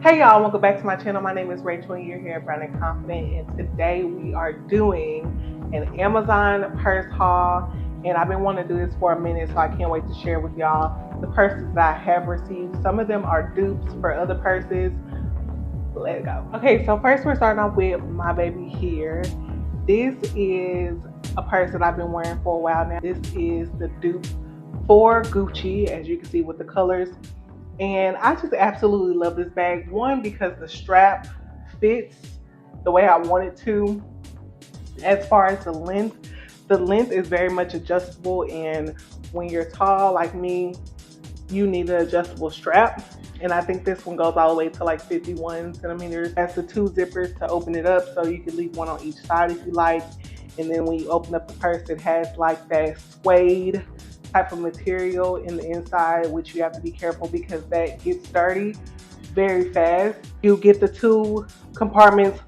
Hey y'all, welcome back to my channel. My name is Rachel and you're here at Brown and Confident, and today we are doing an Amazon purse haul, and I've been wanting to do this for a minute, so I can't wait to share with y'all the purses that I have received. Some of them are dupes for other purses. Let's go. Okay, so first we're starting off with my baby here. This is a purse that I've been wearing for a while now. This is the dupe for Gucci, as you can see with the colors. And I just absolutely love this bag. One, because the strap fits the way I want it to. As far as the length is very much adjustable. And when you're tall like me, you need an adjustable strap. And I think this one goes all the way to like 51 centimeters. It has the two zippers to open it up, so you can leave one on each side if you like. And then when you open up the purse, it has like that suede type of material in the inside, which you have to be careful because that gets dirty very fast. You get the two compartments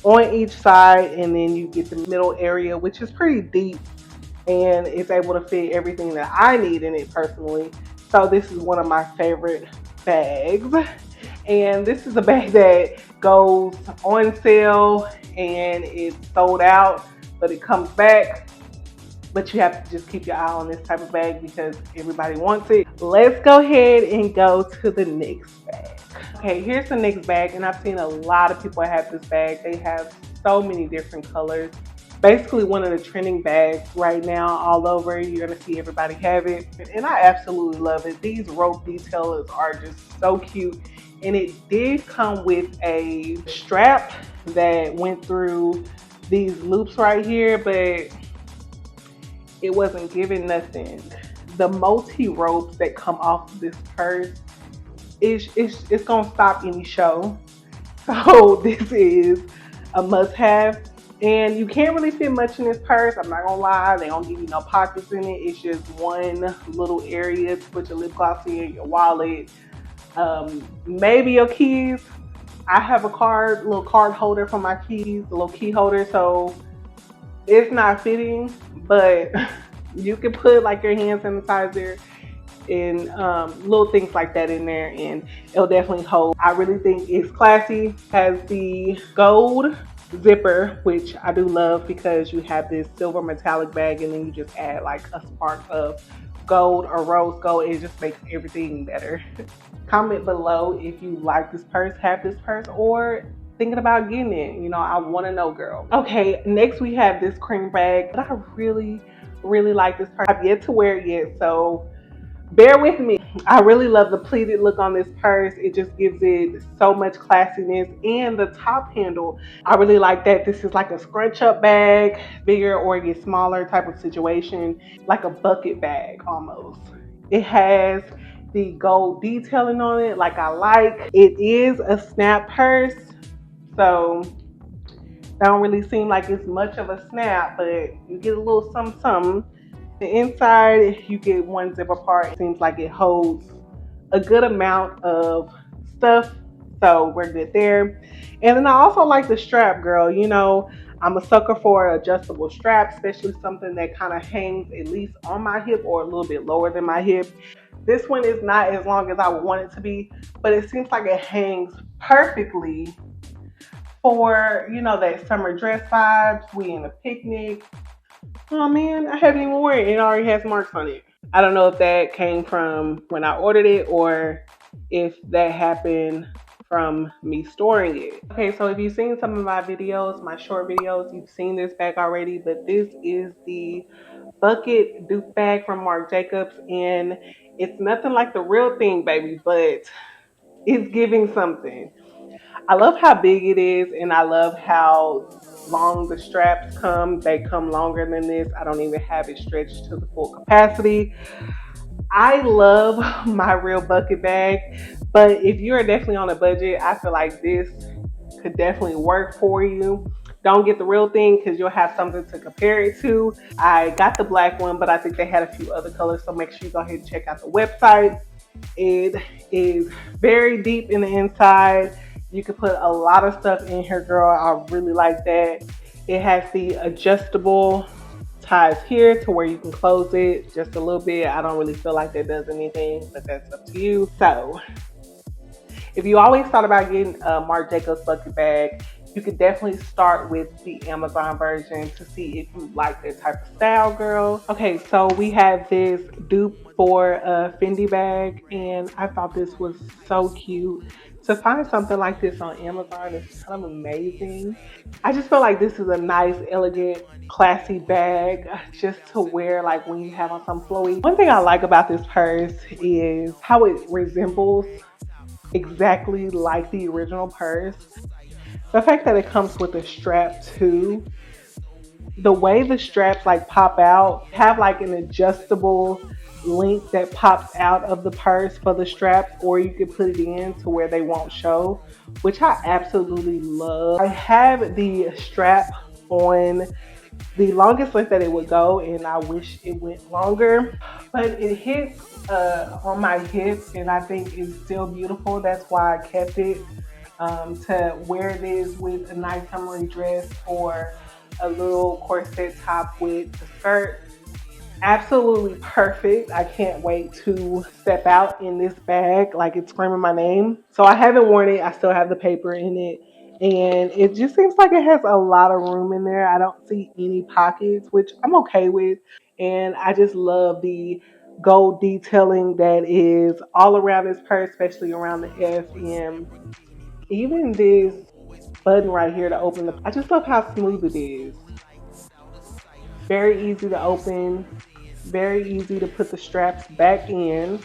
on each side, and then you get the middle area, which is pretty deep, and it's able to fit everything that I need in it personally. So this is one of my favorite bags, and this is a bag that goes on sale and it's sold out, but it comes back. But you have to just keep your eye on this type of bag because everybody wants it. Let's go ahead and go to the next bag. Okay, here's the next bag, and I've seen a lot of people have this bag. They have so many different colors. Basically one of the trending bags right now all over. You're gonna see everybody have it, and I absolutely love it. These rope details are just so cute, and it did come with a strap that went through these loops right here, but it wasn't giving nothing. The multi ropes that come off of this purse, it's gonna stop any show. So this is a must have. And you can't really fit much in this purse, I'm not gonna lie. They don't give you no pockets in it. It's just one little area to put your lip gloss in, your wallet, maybe your keys. I have a little card holder for my keys, a little key holder, so it's not fitting, but you can put like your hand sanitizer and little things like that in there, and it'll definitely hold. I really think it's classy. Has the gold zipper, which I do love because you have this silver metallic bag and then you just add like a spark of gold or rose gold. It just makes everything better. Comment below if you like this purse, have this purse, or thinking about getting it. You know, I want to know, girl. Okay, next we have this cream bag, but I really like this purse. I've yet to wear it yet, so bear with me. I really love the pleated look on this purse. It just gives it so much classiness, and the top handle, I really like that. This is like a scrunch up bag, bigger or get smaller type of situation, like a bucket bag almost. It has the gold detailing on it like I like. It is a snap purse, so that don't really seem like it's much of a snap, but you get a little something. The inside, you get one zipper part. It seems like it holds a good amount of stuff, so we're good there. And then I also like the strap, girl. You know, I'm a sucker for an adjustable strap, especially something that kind of hangs at least on my hip or a little bit lower than my hip. This one is not as long as I would want it to be, but it seems like it hangs perfectly for, you know, that summer dress vibes. We in a picnic. Oh man, I haven't even worn it. It already has marks on it. I don't know if that came from when I ordered it or if that happened from me storing it. Okay, so if you've seen some of my videos, my short videos, you've seen this bag already, but this is the bucket dupe bag from Marc Jacobs, and it's nothing like the real thing, baby, but it's giving something. I love how big it is, and I love how long the straps come. They come longer than this. I don't even have it stretched to the full capacity. I love my real bucket bag, but if you're definitely on a budget, I feel like this could definitely work for you. Don't get the real thing because you'll have something to compare it to. I got the black one, but I think they had a few other colors, so make sure you go ahead and check out the website. It is very deep in the inside. You can put a lot of stuff in here, girl. I really like that. It has the adjustable ties here to where you can close it just a little bit. I don't really feel like that does anything, but that's up to you. So If you always thought about getting a Marc Jacobs bucket bag, you could definitely start with the Amazon version to see if you like that type of style, girl. Okay, so we have this dupe for a Fendi bag, and I thought this was so cute. To find something like this on Amazon is kind of amazing. I just feel like this is a nice, elegant, classy bag just to wear like when you have on some flowy. One thing I like about this purse is how it resembles exactly like the original purse. The fact that it comes with a strap too, the way the straps like pop out, have like an adjustable link that pops out of the purse for the straps, or you can put it in to where they won't show, which I absolutely love. I have the strap on the longest length that it would go, and I wish it went longer, but it hits on my hip, and I think it's still beautiful. That's why I kept it, to wear this with a nice summery dress or a little corset top with the skirt. Absolutely perfect. I can't wait to step out in this bag like it's screaming my name. So I haven't worn it. I still have the paper in it. And it just seems like it has a lot of room in there. I don't see any pockets, which I'm okay with. And I just love the gold detailing that is all around this purse, especially around the FM. Even this button right here to open I just love how smooth it is. Very easy to open, very easy to put the straps back in.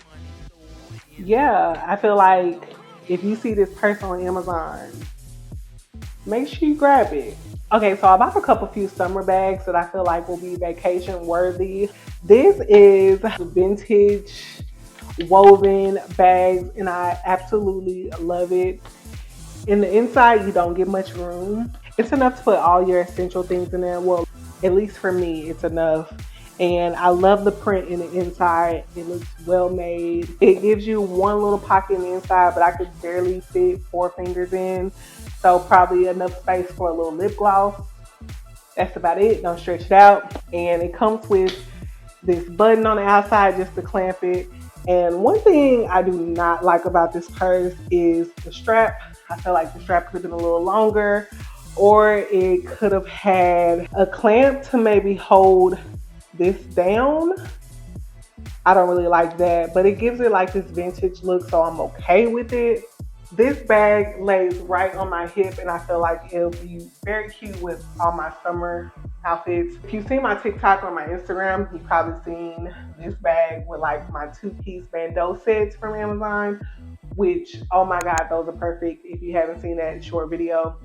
Yeah, I feel like if you see this purse on Amazon, make sure you grab it. Okay, so I bought a couple few summer bags that I feel like will be vacation worthy. This is vintage woven bags, and I absolutely love it. In the inside, you don't get much room. It's enough to put all your essential things in there. Well, at least for me, it's enough. And I love the print in the inside. It looks well made. It gives you one little pocket in the inside, but I could barely fit 4 fingers in. So probably enough space for a little lip gloss. That's about it. Don't stretch it out. And it comes with this button on the outside just to clamp it. And one thing I do not like about this purse is the strap. I feel like the strap could have been a little longer, or it could have had a clamp to maybe hold this down. I don't really like that, but it gives it like this vintage look, so I'm okay with it. This bag lays right on my hip, and I feel like it'll be very cute with all my summer outfits. If you've seen my TikTok or my Instagram, you've probably seen this bag with like my 2-piece bandeau sets from Amazon, which, oh my God, those are perfect. If you haven't seen that short video,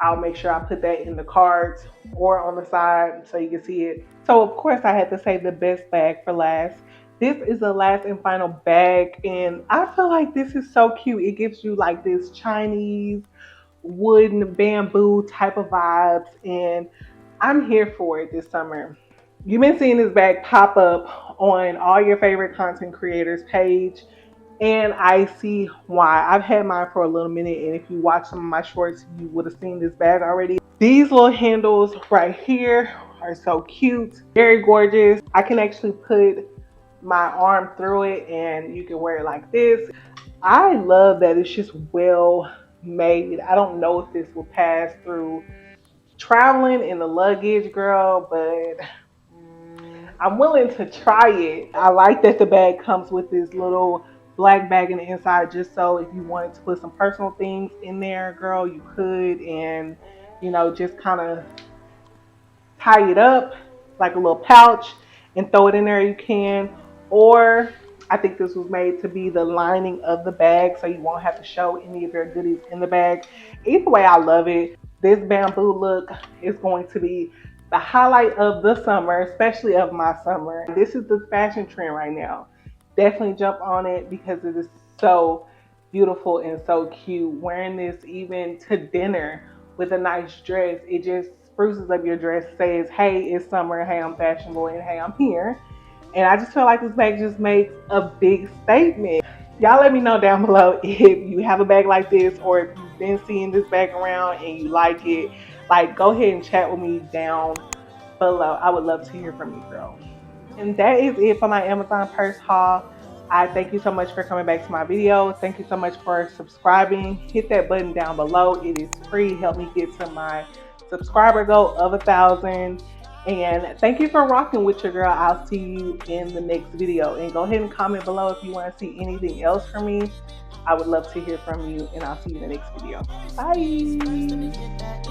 I'll make sure I put that in the cards or on the side so you can see it. So of course I had to say the best bag for last. This is the last and final bag, and I feel like this is so cute. It gives you like this Chinese wooden bamboo type of vibes, and I'm here for it this summer. You've been seeing this bag pop up on all your favorite content creators' page, and I see why. I've had mine for a little minute, and if you watch some of my shorts, you would have seen this bag already. These little handles right here are so cute, very gorgeous. I can actually put my arm through it and you can wear it like this. I love that it's just well made. I don't know if this will pass through traveling in the luggage, girl, but I'm willing to try it. I like that the bag comes with this little black bag in the inside, just so if you wanted to put some personal things in there, girl, you could, and just kind of tie it up like a little pouch and throw it in there, you can. Or I think this was made to be the lining of the bag, so you won't have to show any of your goodies in the bag. Either way, I love it. This bamboo look is going to be the highlight of the summer, especially of my summer. This is the fashion trend right now. Definitely jump on it because it is so beautiful and so cute. Wearing this even to dinner with a nice dress, it just spruces up your dress, says, hey, it's summer, hey, I'm fashionable, and hey, I'm here. And I just feel like this bag just makes a big statement. Y'all let me know down below if you have a bag like this, or if you've been seeing this bag around and you like it. Like, go ahead and chat with me down below. I would love to hear from you, girl. And that is it for my Amazon purse haul. I thank you so much for coming back to my video. Thank you so much for subscribing. Hit that button down below. It is free. Help me get to my subscriber goal of 1,000. And thank you for rocking with your girl. I'll see you in the next video. And go ahead and comment below if you want to see anything else from me. I would love to hear from you, and I'll see you in the next video. Bye.